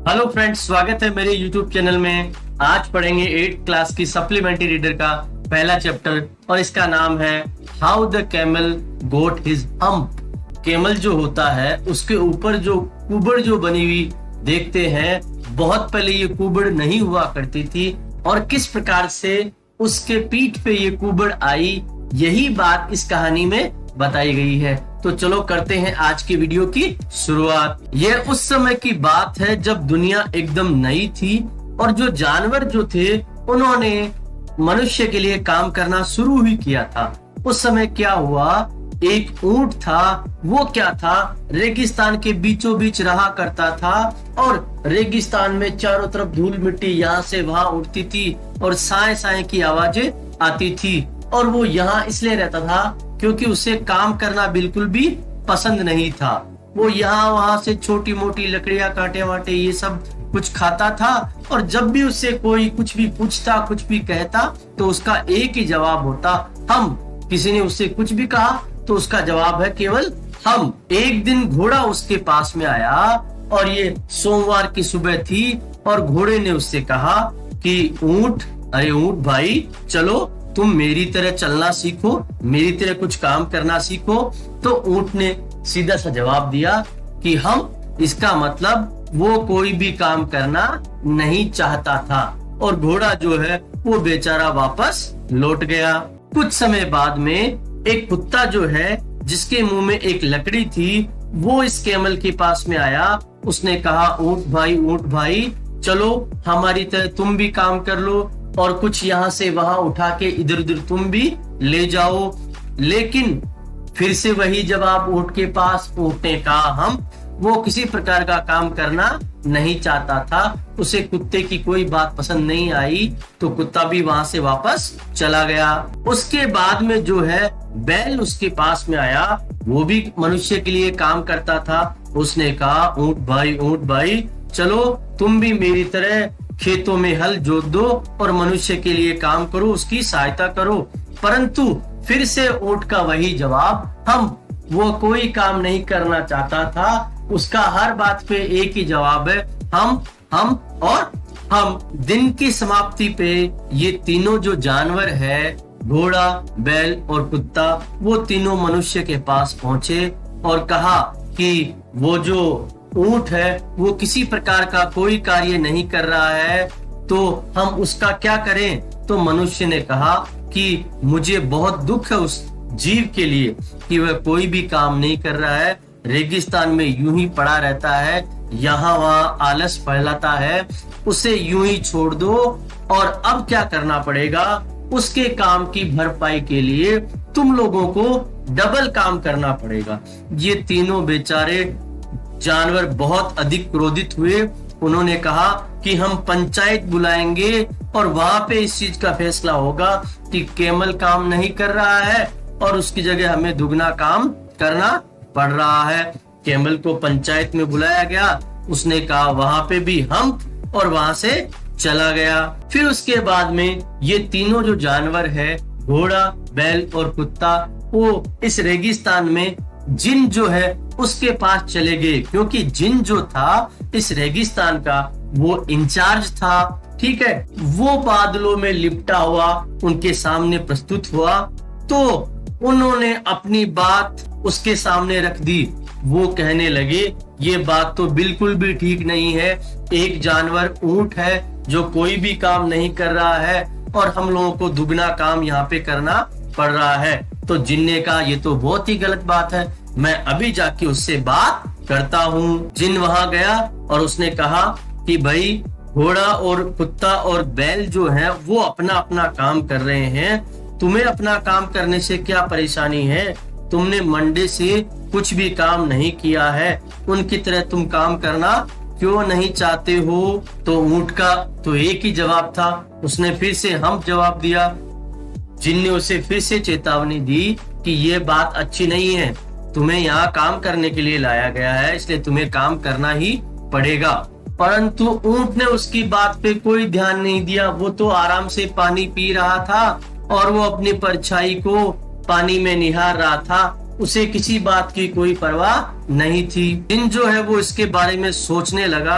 Hello friends, स्वागत है मेरे YouTube चैनल में। आज पढ़ेंगे 8th क्लास की सप्लीमेंट्री रीडर का पहला चैप्टर और इसका नाम है how the camel got his hump. Camel जो होता है उसके ऊपर जो कुबड़ जो बनी हुई देखते हैं, बहुत पहले ये कुबड़ नहीं हुआ करती थी और किस प्रकार से उसके पीठ पे ये कुबड़ आई, यही बात इस कहानी में बताई गई है। तो चलो करते हैं आज की वीडियो की शुरुआत। यह उस समय की बात है जब दुनिया एकदम नई थी और जो जानवर जो थे उन्होंने मनुष्य के लिए काम करना शुरू ही किया था। उस समय क्या हुआ, एक ऊंट था। वो क्या था, रेगिस्तान के बीचों बीच रहा करता था और रेगिस्तान में चारों तरफ धूल मिट्टी यहाँ से वहां उड़ती थी और साए साए की आवाजें आती थी। और वो यहाँ इसलिए रहता था क्योंकि उसे काम करना बिल्कुल भी पसंद नहीं था। वो यहाँ वहां से छोटी मोटी लकड़ियां, कांटे वाटे ये सब कुछ खाता था और जब भी उससे कोई कुछ भी पूछता, कुछ भी कहता तो उसका एक ही जवाब होता, हम। किसी ने उससे कुछ भी कहा तो उसका जवाब है केवल हम। एक दिन घोड़ा उसके पास में आया और ये सोमवार की सुबह थी और घोड़े ने उससे कहा कि ऊंट, अरे ऊंट भाई, चलो तुम मेरी तरह चलना सीखो, मेरी तरह कुछ काम करना सीखो। तो ऊंट ने सीधा सा जवाब दिया कि हम। इसका मतलब वो कोई भी काम करना नहीं चाहता था और घोड़ा जो है वो बेचारा वापस लौट गया। कुछ समय बाद में एक कुत्ता जो है जिसके मुंह में एक लकड़ी थी, वो इस कैमल के पास में आया। उसने कहा ऊंट भाई, चलो हमारी तरह तुम भी काम कर लो और कुछ यहाँ से वहां उठा के इधर उधर तुम भी ले जाओ। लेकिन फिर से वही जवाब ऊंट के पास। ऊंट ने कहा हम। वो किसी प्रकार का काम करना नहीं चाहता था। उसे कुत्ते की कोई बात पसंद नहीं आई तो कुत्ता भी वहां से वापस चला गया। उसके बाद में जो है बैल उसके पास में आया। वो भी मनुष्य के लिए काम करता था। उसने कहा ऊंट भाई, चलो तुम भी मेरी तरह खेतों में हल जोत दो और मनुष्य के लिए काम करो, उसकी सहायता करो। परंतु फिर से ऊंट का वही जवाब, हम। वो कोई काम नहीं करना चाहता था। उसका हर बात पे एक ही जवाब है, हम और हम। दिन की समाप्ति पे ये तीनों जो जानवर है, घोड़ा, बैल और कुत्ता, वो तीनों मनुष्य के पास पहुंचे और कहा कि वो जो ऊंट है वो किसी प्रकार का कोई कार्य नहीं कर रहा है, तो हम उसका क्या करें। तो मनुष्य ने कहा कि मुझे बहुत दुख है उस जीव के लिए कि वह कोई भी काम नहीं कर रहा है, रेगिस्तान में यूं ही पड़ा रहता है, यहाँ वहाँ आलस फैलाता है, उसे यूं ही छोड़ दो। और अब क्या करना पड़ेगा, उसके काम की भरपाई के लिए तुम लोगों को डबल काम करना पड़ेगा। ये तीनों बेचारे जानवर बहुत अधिक क्रोधित हुए। उन्होंने कहा कि हम पंचायत बुलाएंगे और वहां पे इस चीज का फैसला होगा कि कैमल काम नहीं कर रहा है और उसकी जगह हमें दुगना काम करना पड़ रहा है। कैमल को पंचायत में बुलाया गया। उसने कहा वहां पे भी हम, और वहां से चला गया। फिर उसके बाद में ये तीनों जो जानवर है, घोड़ा, बैल और कुत्ता, वो इस रेगिस्तान में जिन जो है उसके पास चले गए, क्योंकि जिन जो था इस रेगिस्तान का वो इंचार्ज था। ठीक है, वो बादलों में लिपटा हुआ उनके सामने प्रस्तुत हुआ तो उन्होंने अपनी बात उसके सामने रख दी। वो कहने लगे ये बात तो बिल्कुल भी ठीक नहीं है। एक जानवर ऊंट है जो कोई भी काम नहीं कर रहा है और हम लोगों को दुगना काम यहाँ पे करना पड़ रहा है। तो जिन ने कहा ये तो बहुत ही गलत बात है, मैं अभी जाके उससे बात करता हूँ। जिन वहां गया और उसने कहा कि भाई घोड़ा और कुत्ता और बैल जो है वो अपना अपना काम कर रहे हैं, तुम्हें अपना काम करने से क्या परेशानी है, तुमने मंडे से कुछ भी काम नहीं किया है, उनकी तरह तुम काम करना क्यों नहीं चाहते हो। तो ऊंट का तो एक ही जवाब था, उसने फिर से हम जवाब दिया। जिन ने उसे फिर से चेतावनी दी कि ये बात अच्छी नहीं है, तुम्हें यहाँ काम करने के लिए लाया गया है, इसलिए तुम्हें काम करना ही पड़ेगा। परंतु ऊंट ने उसकी बात पे कोई ध्यान नहीं दिया। वो तो आराम से पानी पी रहा था और वो अपनी परछाई को पानी में निहार रहा था। उसे किसी बात की कोई परवाह नहीं थी। जिन जो है वो इसके बारे में सोचने लगा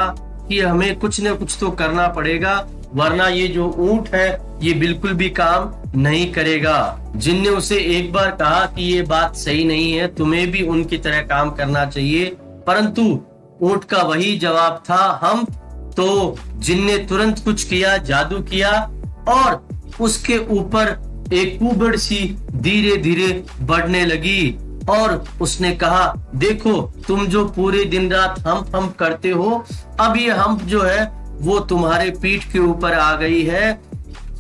कि हमें कुछ न कुछ तो करना पड़ेगा, वरना ये जो ऊंट है ये बिल्कुल भी काम नहीं करेगा। जिन ने उसे एक बार कहा कि ये बात सही नहीं है, तुम्हें भी उनकी तरह काम करना चाहिए, परंतु ऊंट का वही जवाब था, हम। तो जिन ने तुरंत कुछ किया, जादू किया, और उसके ऊपर एक कुबड़ सी धीरे धीरे बढ़ने लगी और उसने कहा, देखो तुम जो पूरे दिन रात हम करते हो, अब ये हम जो है वो तुम्हारे पीठ के ऊपर आ गई है।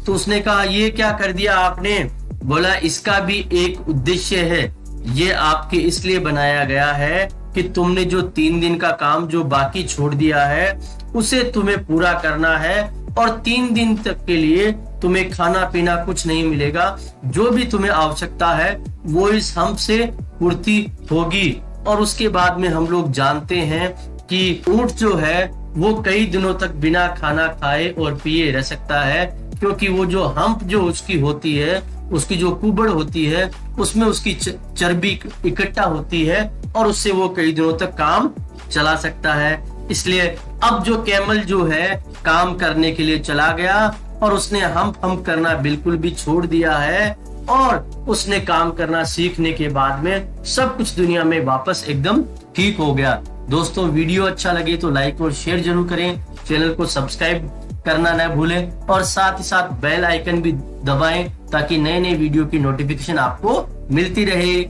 तो उसने कहा, ये क्या कर दिया आपने? बोला, इसका भी एक उद्देश्य है, ये आपके इसलिए बनाया गया है कि तुमने जो 3 दिन का काम जो बाकी छोड़ दिया है उसे तुम्हें पूरा करना है, और 3 दिन तक के लिए तुम्हें खाना पीना कुछ नहीं मिलेगा, जो भी तुम्हें आवश्यकता है वो इस हम से पूर्ति होगी। और उसके बाद में हम लोग जानते हैं कि ऊंट जो है वो कई दिनों तक बिना खाना खाए और पिए रह सकता है, क्योंकि वो जो हम्प जो उसकी होती है, उसकी जो कुबड़ होती है, उसमें उसकी चर्बी इकट्ठा होती है और उससे वो कई दिनों तक काम चला सकता है। इसलिए अब जो कैमल जो है काम करने के लिए चला गया और उसने हम करना बिल्कुल भी छोड़ दिया है, और उसने काम करना सीखने के बाद में सब कुछ दुनिया में वापस एकदम ठीक हो गया। दोस्तों, वीडियो अच्छा लगे तो लाइक और शेयर जरूर करें, चैनल को सब्सक्राइब करना न भूलें, और साथ ही साथ बेल आइकन भी दबाएं ताकि नए नए वीडियो की नोटिफिकेशन आपको मिलती रहे।